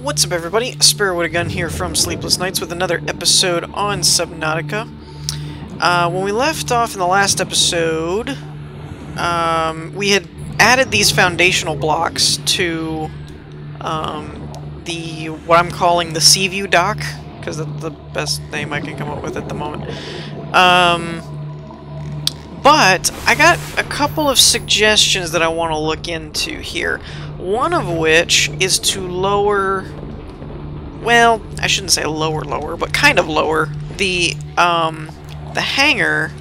What's up, everybody? Sparrow with a Gun here from Sleepless Nights with another episode on Subnautica. When we left off in the last episode, we had added these foundational blocks to what I'm calling the Sea View dock, because that's the best name I can come up with at the moment. But I got a couple of suggestions that I want to look into here. One of which is to lower, well, I shouldn't say lower, but kind of lower the hangar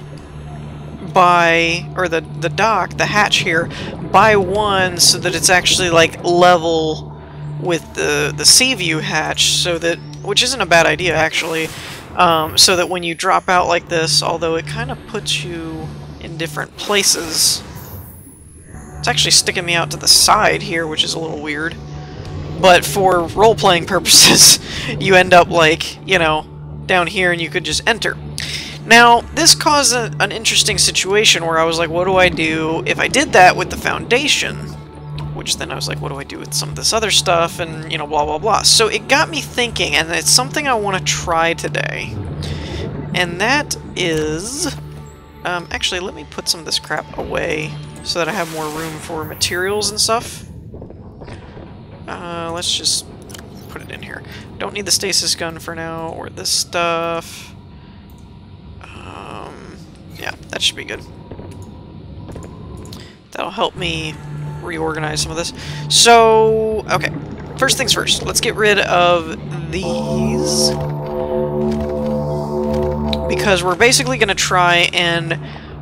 by, or the dock, the hatch here, by one, so that it's actually like level with the sea view hatch, so that, which isn't a bad idea actually, so that when you drop out like this, although it kind of puts you in different places. It's actually sticking me out to the side here, which is a little weird. But for role-playing purposes, you end up like, you know, down here and you could just enter. Now, this caused an interesting situation where I was like, what do I do if I did that with the foundation? Which then I was like, what do I do with some of this other stuff? And, you know, blah, blah, blah. So it got me thinking, and it's something I want to try today. And that is... actually, let me put some of this crap away so that I have more room for materials and stuff. Let's just put it in here. Don't need the stasis gun for now, or this stuff. Yeah, that should be good. That'll help me reorganize some of this. So, okay. First things first, let's get rid of these. Because we're basically going to try and...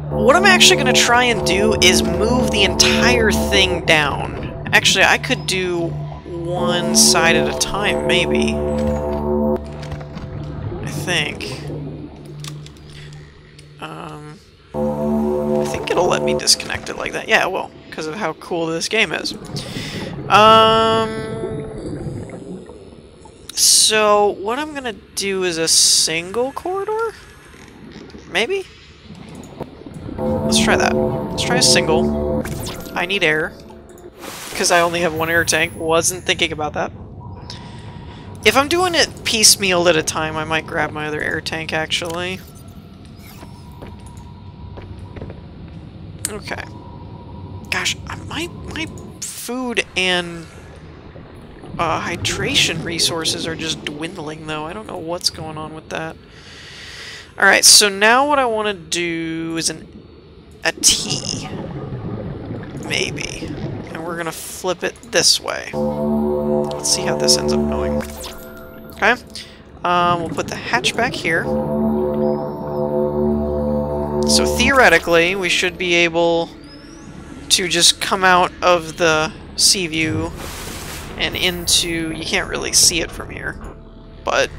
What I'm actually going to try and do is move the entire thing down. Actually, I could do one side at a time, maybe. I think. I think it'll let me disconnect it like that. Yeah, it will, because of how cool this game is. So, what I'm going to do is a single corridor? Maybe? Let's try that. Let's try a single. I need air. Because I only have one air tank. Wasn't thinking about that. If I'm doing it piecemeal at a time, I might grab my other air tank, actually. Okay. Gosh, my food and hydration resources are just dwindling, though. I don't know what's going on with that. Alright, so now what I want to do is a T. Maybe. And we're going to flip it this way. Let's see how this ends up going. Okay. We'll put the hatch back here. So theoretically, we should be able to just come out of the sea view and into... You can't really see it from here, but...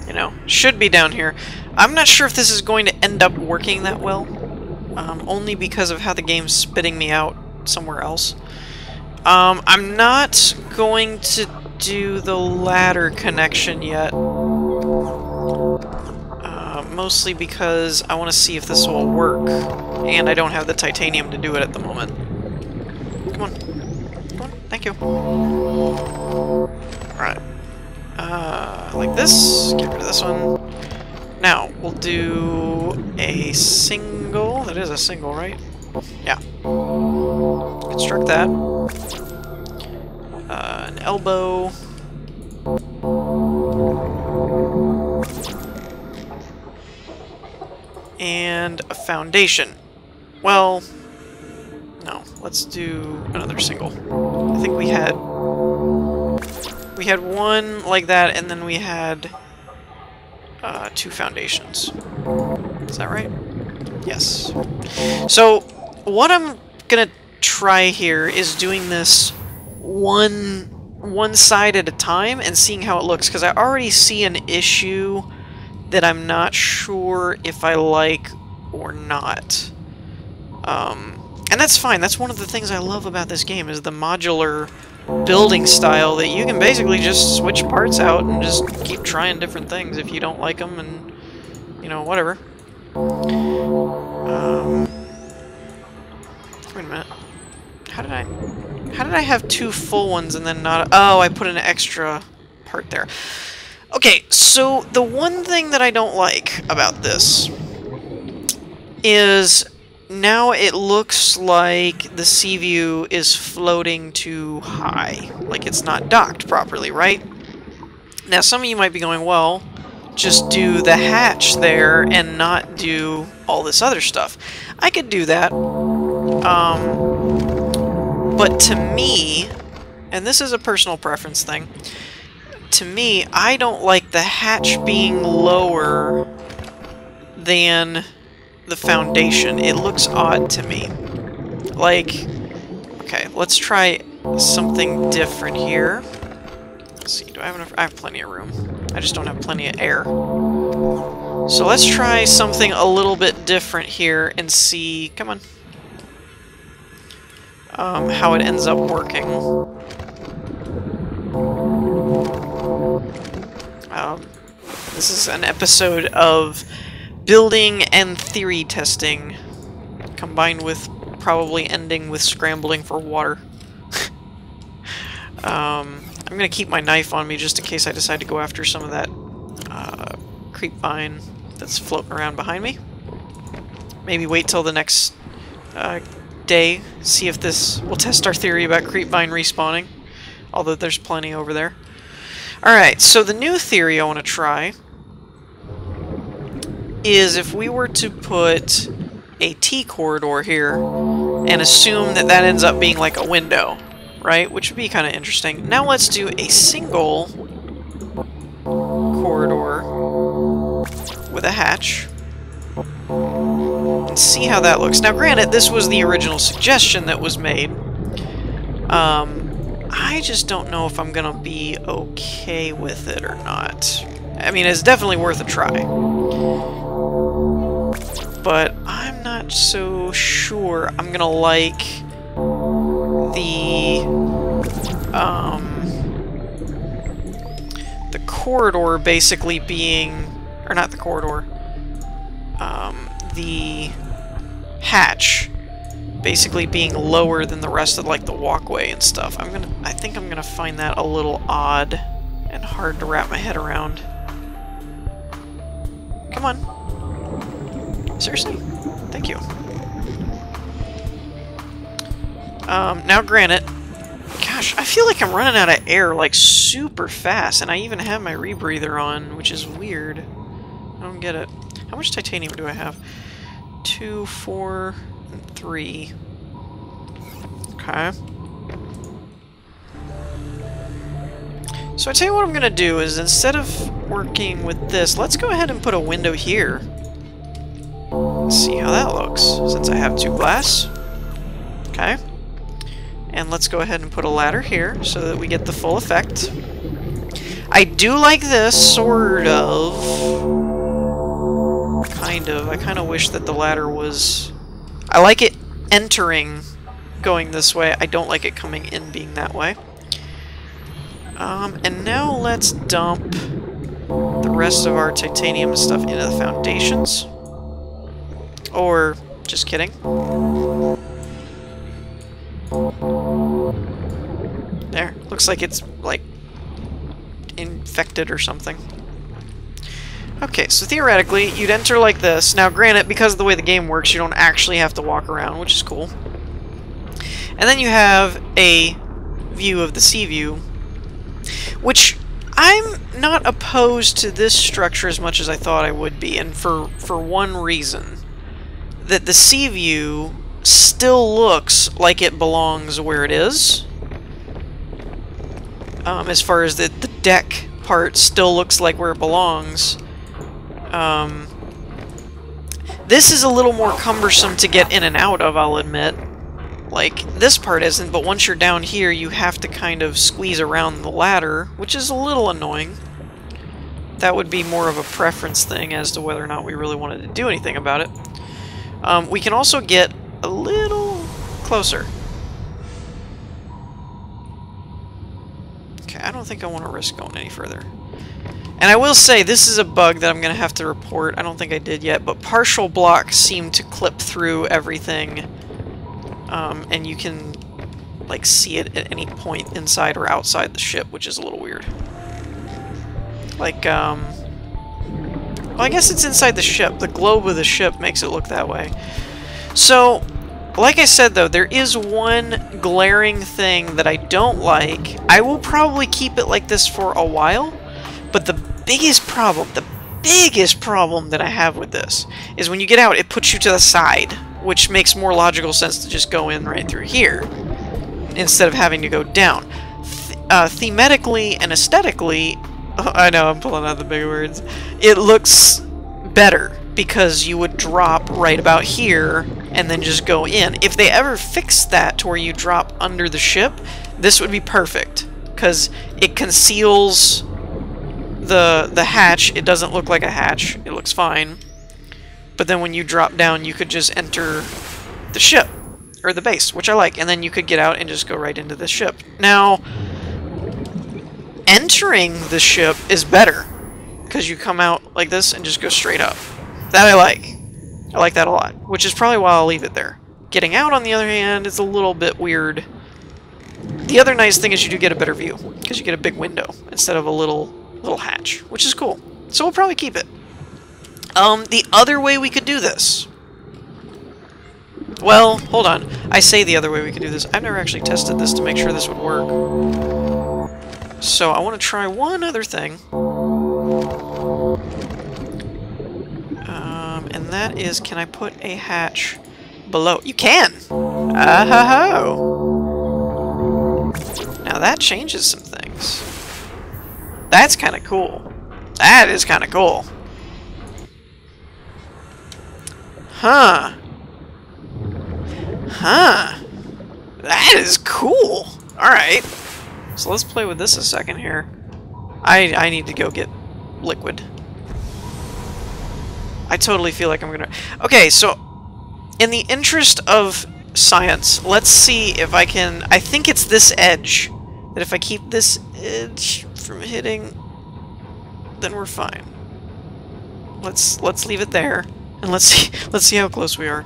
You know, should be down here. I'm not sure if this is going to end up working that well, only because of how the game's spitting me out somewhere else. I'm not going to do the ladder connection yet, mostly because I want to see if this will work, and I don't have the titanium to do it at the moment. Come on. Come on. Thank you. Alright. Like this. Get rid of this one. Now, we'll do a single. That is a single, right? Yeah. Construct that. An elbow. And a foundation. Well, no. Let's do another single. I think we had one like that, and then we had two foundations. Is that right? Yes. So, what I'm gonna try here is doing this one side at a time and seeing how it looks, because I already see an issue that I'm not sure if I like or not. And that's fine. That's one of the things I love about this game, is the modular building style, that you can basically just switch parts out and just keep trying different things if you don't like them, and, you know, whatever. Wait a minute. How did I... How did I have 2 full ones and then not... Oh, I put an extra part there. Okay, so the one thing that I don't like about this is now it looks like the sea view is floating too high. Like it's not docked properly, right? Now some of you might be going, well, just do the hatch there and not do all this other stuff. I could do that. But to me, and this is a personal preference thing, to me, I don't like the hatch being lower than the foundation. It looks odd to me. Like, okay, let's try something different here. Let's see, do I have enough? I have plenty of room. I just don't have plenty of air. So let's try something a little bit different here and see, come on, how it ends up working. This is an episode of building and theory testing, combined with probably ending with scrambling for water. I'm gonna keep my knife on me just in case I decide to go after some of that creep vine that's floating around behind me. Maybe wait till the next day, see if this will test our theory about creep vine respawning, although there's plenty over there. Alright, so the new theory I want to try is if we were to put a T corridor here and assume that that ends up being like a window, right? Which would be kind of interesting. Now let's do a single corridor with a hatch and see how that looks. Now granted, this was the original suggestion that was made. I just don't know if I'm gonna be okay with it or not. I mean, it's definitely worth a try. But I'm not so sure I'm gonna like the corridor basically being, or not the corridor, the hatch basically being lower than the rest of like the walkway and stuff. I think I'm gonna find that a little odd and hard to wrap my head around. Come on. Seriously? Thank you. Now granted, gosh, I feel like I'm running out of air like super fast, and I even have my rebreather on, which is weird. I don't get it. How much titanium do I have? 2, 4, and 3. Okay. So I tell you what I'm gonna do is, instead of working with this, let's go ahead and put a window here. See how that looks, since I have 2 glass. Okay. And let's go ahead and put a ladder here, so that we get the full effect. I do like this, sort of. Kind of. I kind of wish that the ladder was... I like it entering, going this way. I don't like it coming in being that way. And now let's dump the rest of our titanium stuff into the foundations. Or, just kidding. There. Looks like it's, like, infected or something. Okay, so theoretically, you'd enter like this. Now, granted, because of the way the game works, you don't actually have to walk around, which is cool. And then you have a view of the sea view, which I'm not opposed to this structure as much as I thought I would be, and for one reason. That the sea view still looks like it belongs where it is. As far as the deck part still looks like where it belongs. This is a little more cumbersome to get in and out of, I'll admit. Like, this part isn't, but once you're down here, you have to kind of squeeze around the ladder, which is a little annoying. That would be more of a preference thing as to whether or not we really wanted to do anything about it. We can also get a little closer. Okay, I don't think I want to risk going any further. And I will say, this is a bug that I'm going to have to report. I don't think I did yet, but partial blocks seem to clip through everything. And you can like see it at any point inside or outside the ship, which is a little weird. Like, well, I guess it's inside the ship. The globe of the ship makes it look that way. So, like I said, though, there is one glaring thing that I don't like. I will probably keep it like this for a while, but the biggest problem that I have with this is when you get out, it puts you to the side, which makes more logical sense to just go in right through here instead of having to go down. Thematically and aesthetically, I know I'm pulling out the big words, it looks better because you would drop right about here and then just go in. If they ever fix that to where you drop under the ship, this would be perfect because it conceals the hatch. It doesn't look like a hatch. It looks fine. But then when you drop down, you could just enter the ship, or the base, which I like, and then you could get out and just go right into the ship. Now, entering the ship is better, because you come out like this and just go straight up. That I like. I like that a lot, which is probably why I'll leave it there. Getting out, on the other hand, is a little bit weird. The other nice thing is you do get a better view, because you get a big window instead of a little hatch, which is cool. So we'll probably keep it. The other way we could do this... Well, hold on. I say the other way we could do this. I've never actually tested this to make sure this would work. So I want to try one other thing. And that is, can I put a hatch below? You can! Ah-ho-ho! Now that changes some things. That's kind of cool. That is kind of cool. Huh. Huh. That is cool. Alright. So let's play with this a second here. I need to go get liquid. I totally feel like I'm gonna... Okay, so in the interest of science, let's see if I can... I think it's this edge. That if I keep this edge from hitting, then we're fine. Let's leave it there. And let's see how close we are.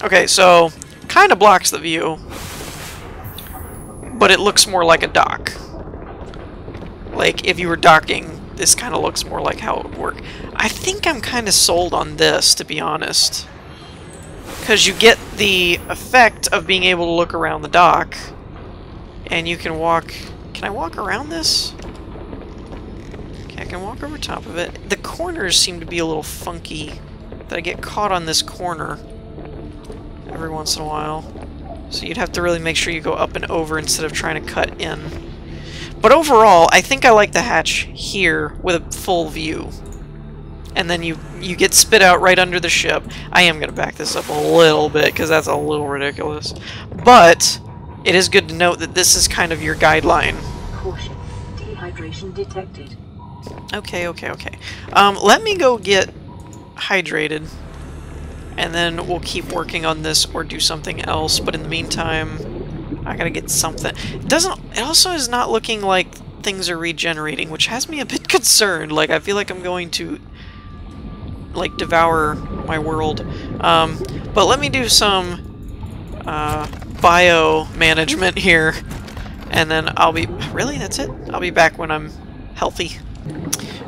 Okay, so kind of blocks the view, but it looks more like a dock. Like if you were docking, this kind of looks more like how it would work. I think I'm kind of sold on this, to be honest, because you get the effect of being able to look around the dock, and you can walk. Can I walk around this? I can walk over top of it. The corners seem to be a little funky. That I get caught on this corner every once in a while. So you'd have to really make sure you go up and over instead of trying to cut in. But overall, I think I like the hatch here with a full view. And then you get spit out right under the ship. I am going to back this up a little bit because that's a little ridiculous. But it is good to note that this is kind of your guideline. Caution. Dehydration detected. Okay. Let me go get hydrated, and then we'll keep working on this or do something else. But in the meantime, I gotta get something. It also is not looking like things are regenerating, which has me a bit concerned. Like, I feel like I'm going to, like, devour my world. But let me do some bio management here, and then I'll be... Really? That's it? I'll be back when I'm healthy.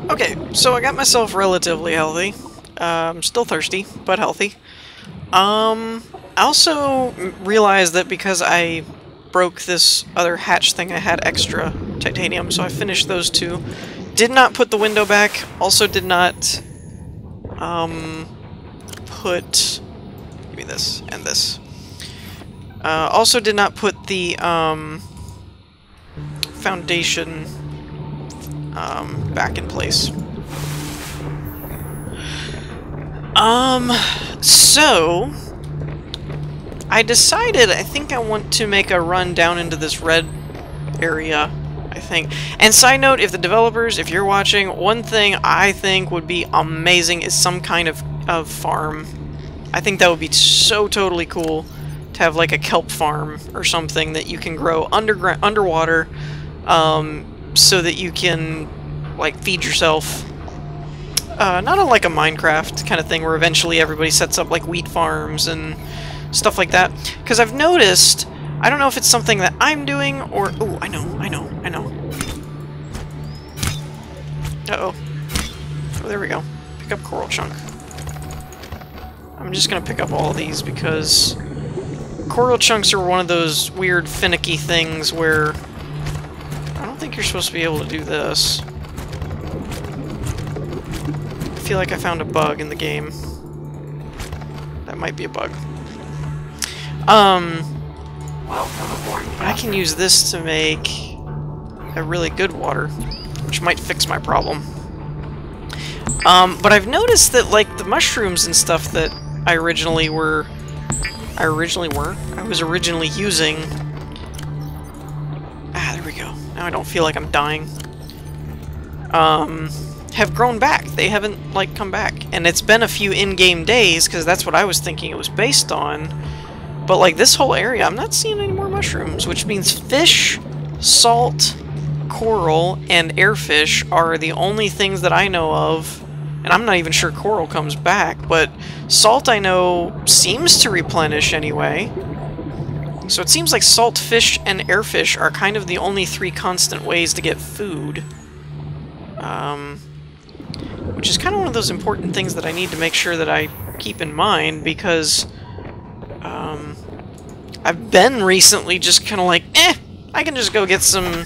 Okay, so I got myself relatively healthy. Still thirsty, but healthy. I also realized that because I broke this other hatch thing, I had extra titanium, so I finished those two. Did not put the window back. Also did not put... Give me this and this. Also did not put the foundation back in place. So I decided I think I want to make a run down into this red area, I think. And side note, if the developers, if you're watching, one thing I think would be amazing is some kind of farm. I think that would be so totally cool to have like a kelp farm or something that you can grow underwater, so that you can like feed yourself. Not unlike a Minecraft kind of thing where eventually everybody sets up like wheat farms and stuff like that. Because I've noticed, I don't know if it's something that I'm doing or... Ooh, I know. Uh-oh. Oh, there we go. Pick up coral chunk. I'm just gonna pick up all of these because coral chunks are one of those weird finicky things where I don't think you're supposed to be able to do this. I feel like I found a bug in the game. That might be a bug. I can use this to make a really good water, which might fix my problem. But I've noticed that, like, the mushrooms and stuff that I was originally using... Ah, there we go. Now I don't feel like I'm dying. Have grown back. They haven't, like, come back. And it's been a few in-game days, because that's what I was thinking it was based on. But, like, this whole area, I'm not seeing any more mushrooms, which means fish, salt, coral, and airfish are the only things that I know of. And I'm not even sure coral comes back, but salt I know seems to replenish anyway. So it seems like salt, fish, and airfish are kind of the only three constant ways to get food. Which is kind of one of those important things that I need to make sure that I keep in mind, because I've been recently just kind of like, I can just go get some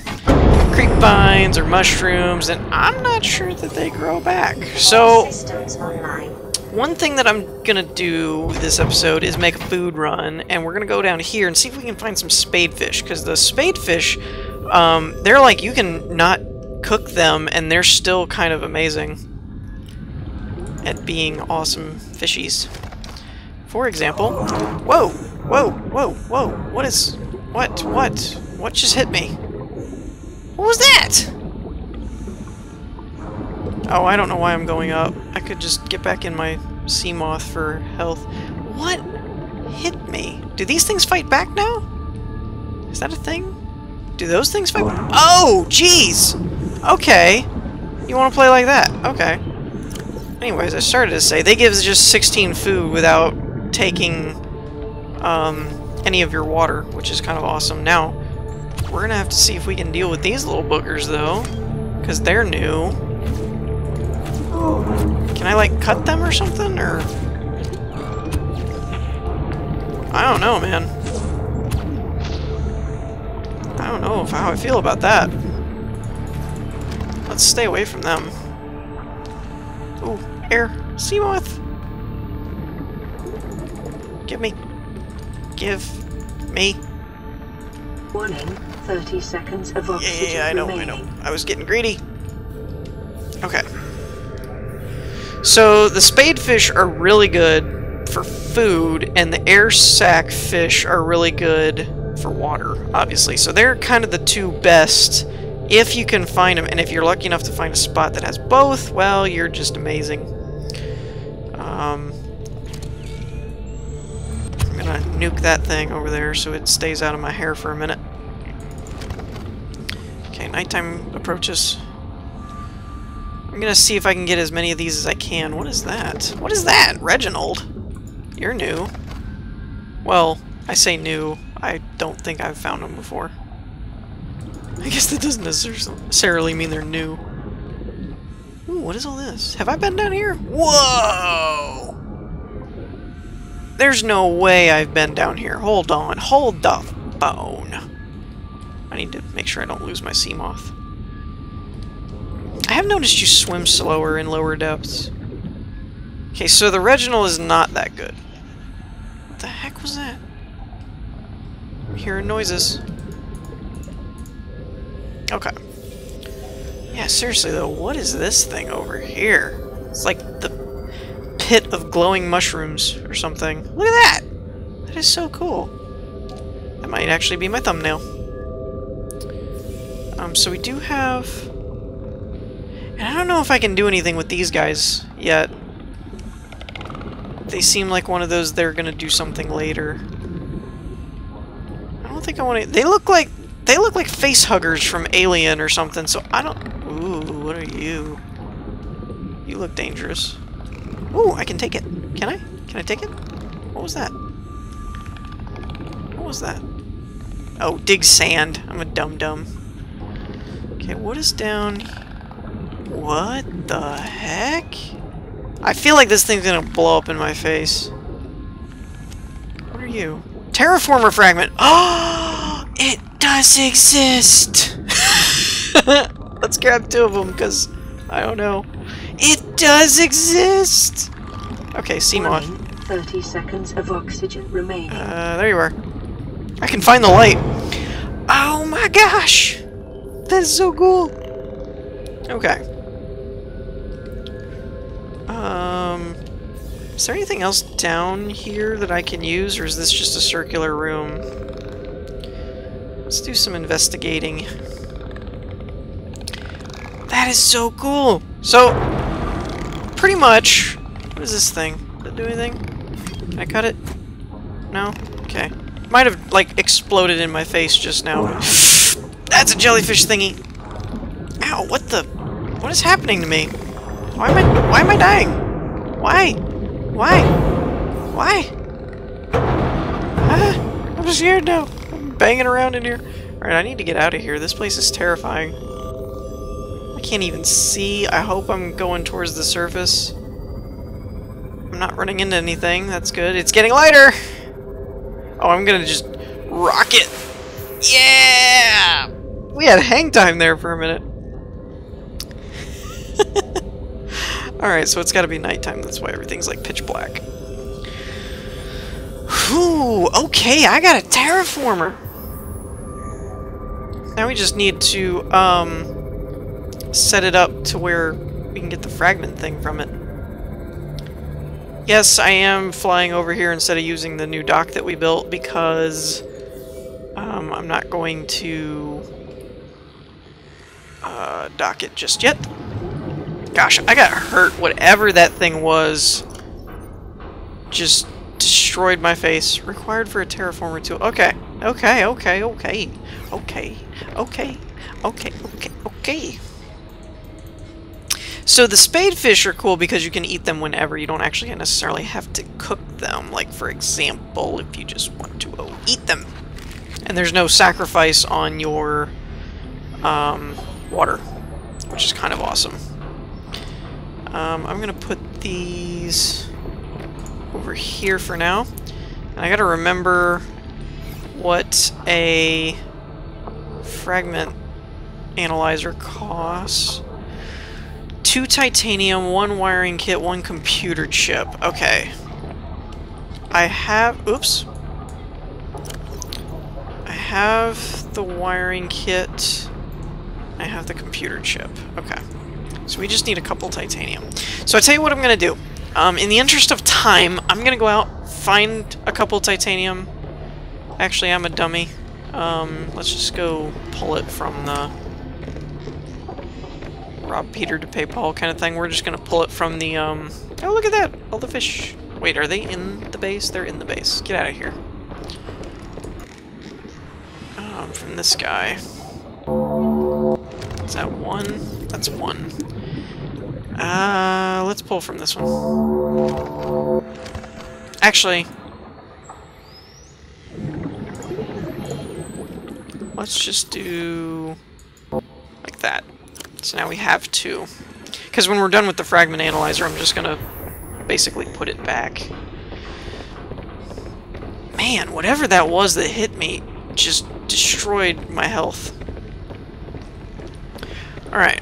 creep vines or mushrooms, and I'm not sure that they grow back. So, one thing that I'm gonna do this episode is make a food run, and we're gonna go down here and see if we can find some spadefish, because the spadefish, they're like, you can not cook them, and they're still kind of amazing at being awesome fishies. For example, whoa, what just hit me? What was that? Oh, I don't know why I'm going up. I could just get back in my sea moth for health. What hit me? Do these things fight back now? Is that a thing? Do those things fight back? Oh, jeez! Okay. You want to play like that? Okay. Anyways, I started to say, they give just 16 food without taking any of your water, which is kind of awesome. Now, we're gonna have to see if we can deal with these little boogers, though, because they're new. Can I, like, cut them or something, or... I don't know, man. I don't know how I feel about that. Let's stay away from them. Ooh, air. Sea moth! Give me. Warning, 30 seconds of oxygen Yeah, I know. I was getting greedy. Okay. So, the spadefish are really good for food, and the air sac fish are really good for water, obviously. So they're kind of the two best, if you can find them, and if you're lucky enough to find a spot that has both, well, you're just amazing. I'm gonna nuke that thing over there so it stays out of my hair for a minute. Okay, nighttime approaches. I'm gonna see if I can get as many of these as I can. What is that? What is that? Reginald? You're new. Well, I say new. I don't think I've found them before. I guess that doesn't necessarily mean they're new. Ooh, what is all this? Have I been down here? Whoa! There's no way I've been down here. Hold on. Hold the phone. I need to make sure I don't lose my sea moth. I have noticed you swim slower in lower depths. Okay, so the Reginald is not that good. What the heck was that? I'm hearing noises. Okay. Yeah, seriously though, what is this thing over here? It's like the pit of glowing mushrooms or something. Look at that! That is so cool. That might actually be my thumbnail. So we do have... And I don't know if I can do anything with these guys yet. They seem like one of those they're gonna do something later. I don't think I want to... They look like face huggers from Alien or something, so I don't... Ooh, what are you? You look dangerous. Ooh, I can take it. Can I? Can I take it? What was that? was that? Oh, dig sand. I'm a dum-dum. Okay, what is down... What the heck? I feel like this thing's gonna blow up in my face. What are you? Terraformer fragment! Oh! It does exist! Let's grab 2 of them, because I don't know. It does exist! Okay, Seamoth. 30 seconds of oxygen remaining. There you are. I can find the light. Oh my gosh! That is so cool! Okay. Is there anything else down here that I can use, or is this just a circular room? Let's do some investigating. That is so cool! So, pretty much... What is this thing? Does it do anything? Can I cut it? No? Okay. Might have, like, exploded in my face just now. That's a jellyfish thingy! Ow, what the... What is happening to me? Why am I dying? Why? Why? Why? Ah, I'm scared now. I'm banging around in here. Alright, I need to get out of here. This place is terrifying. I can't even see. I hope I'm going towards the surface. I'm not running into anything. That's good. It's getting lighter! Oh, I'm gonna just rock it. Yeah! We had hang time there for a minute. Alright, so it's gotta be nighttime. That's why everything's like pitch black. Whew, okay, I got a terraformer. Now we just need to, set it up to where we can get the fragment thing from it. Yes, I am flying over here instead of using the new dock that we built because I'm not going to dock it just yet. Gosh, I got hurt. Whatever that thing was just destroyed my face. Required for a terraformer tool. Okay. Okay, okay, okay. Okay. Okay. Okay, okay, okay. So the spadefish are cool because you can eat them whenever. You don't actually necessarily have to cook them. Like, for example, if you just want to eat them. And there's no sacrifice on your water, which is kind of awesome. I'm going to put these over here for now. And I got to remember what a fragment analyzer costs. 2 titanium, 1 wiring kit, 1 computer chip. Okay. I have... Oops. I have the wiring kit. I have the computer chip. Okay. So we just need a couple titanium. So I tell you what I'm going to do. In the interest of time, I'm going to go out, find a couple titanium. Actually, I'm a dummy. Let's just go pull it from the rob Peter to pay Paul kind of thing. We're just going to pull it from the, oh, look at that! All the fish. Wait, are they in the base? They're in the base. Get out of here. From this guy. Is that 1? That's 1. Let's pull from this one. Actually, let's just do like that. So now we have 2. Because when we're done with the fragment analyzer, I'm just gonna basically put it back. Man, whatever that was that hit me just destroyed my health. Alright.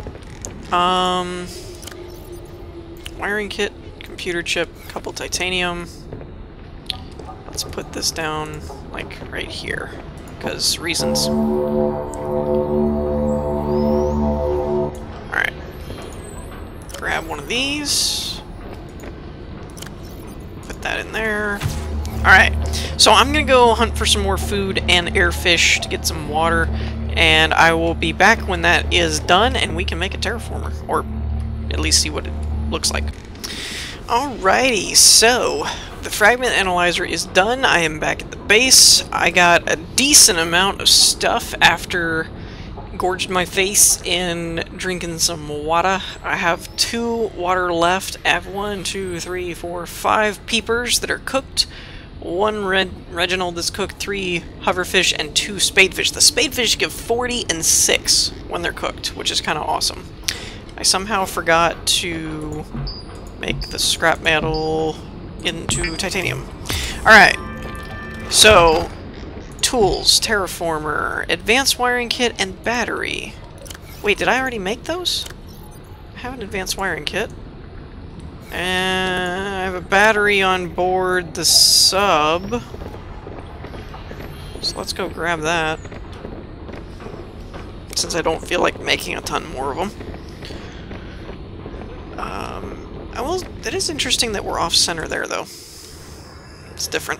Wiring kit, computer chip, couple titanium. Let's put this down, like, right here. Because reasons. Alright. Grab one of these. Put that in there. Alright. So I'm gonna go hunt for some more food and airfish to get some water. And I will be back when that is done and we can make a terraformer. Or at least see what it looks like. Alrighty, so the fragment analyzer is done. I am back at the base. I got a decent amount of stuff after gorged my face in drinking some water. I have 2 water left. I have 1, 2, 3, 4, 5 peepers that are cooked. 1 Reginald that's cooked, 3 hoverfish, and 2 spadefish. The spadefish give 40 and 6 when they're cooked, which is kind of awesome. I somehow forgot to make the scrap metal into titanium. Alright, so tools, terraformer, advanced wiring kit, and battery. Wait, did I already make those? I have an advanced wiring kit. And I have a battery on board the sub. So let's go grab that. Since I don't feel like making a ton more of them. It is interesting that we're off-center there, though. It's different.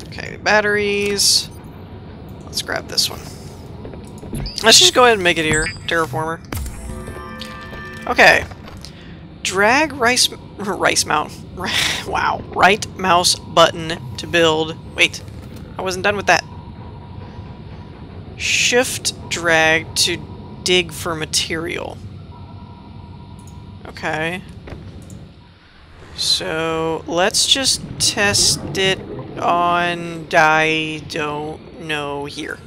Okay, batteries. Let's grab this one. Let's just go ahead and make it here. Terraformer. Okay. Drag right mouse button to build. Wait, I wasn't done with that. Shift drag to dig for material. Okay. So let's just test it on I don't know here.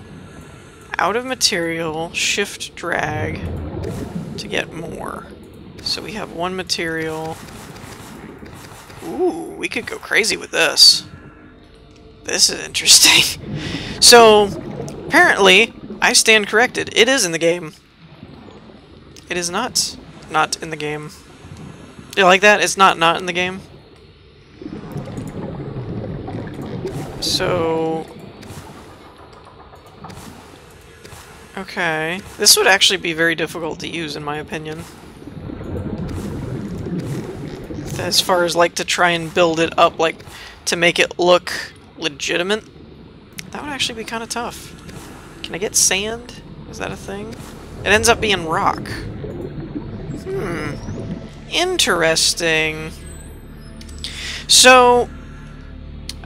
Out of material, shift drag to get more. So we have 1 material. Ooh, we could go crazy with this. This is interesting. So, apparently, I stand corrected. It is in the game. It is not in the game. You like that? It's not in the game. So... okay. This would actually be very difficult to use, in my opinion. As far as, like, to try and build it up, like, to make it look legitimate. That would actually be kind of tough. Can I get sand? Is that a thing? It ends up being rock. Interesting. So,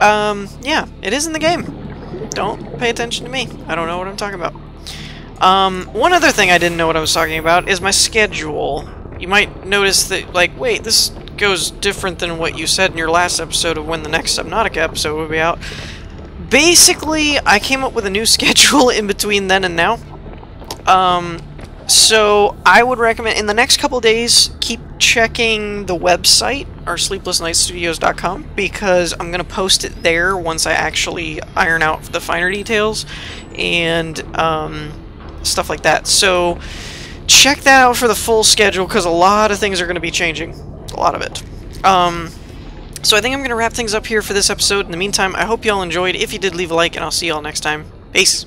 yeah, it is in the game. Don't pay attention to me. I don't know what I'm talking about. One other thing I didn't know what I was talking about is my schedule. You might notice that, like, wait, this goes different than what you said in your last episode of when the next Subnautica episode will be out. Basically, I came up with a new schedule in between then and now. So I would recommend, in the next couple days, keep checking the website, or sleeplessnightstudios.com, because I'm going to post it there once I actually iron out the finer details, and stuff like that. So check that out for the full schedule, because a lot of things are going to be changing. A lot of it. So I think I'm going to wrap things up here for this episode. In the meantime, I hope y'all enjoyed. If you did, leave a like, and I'll see y'all next time. Peace!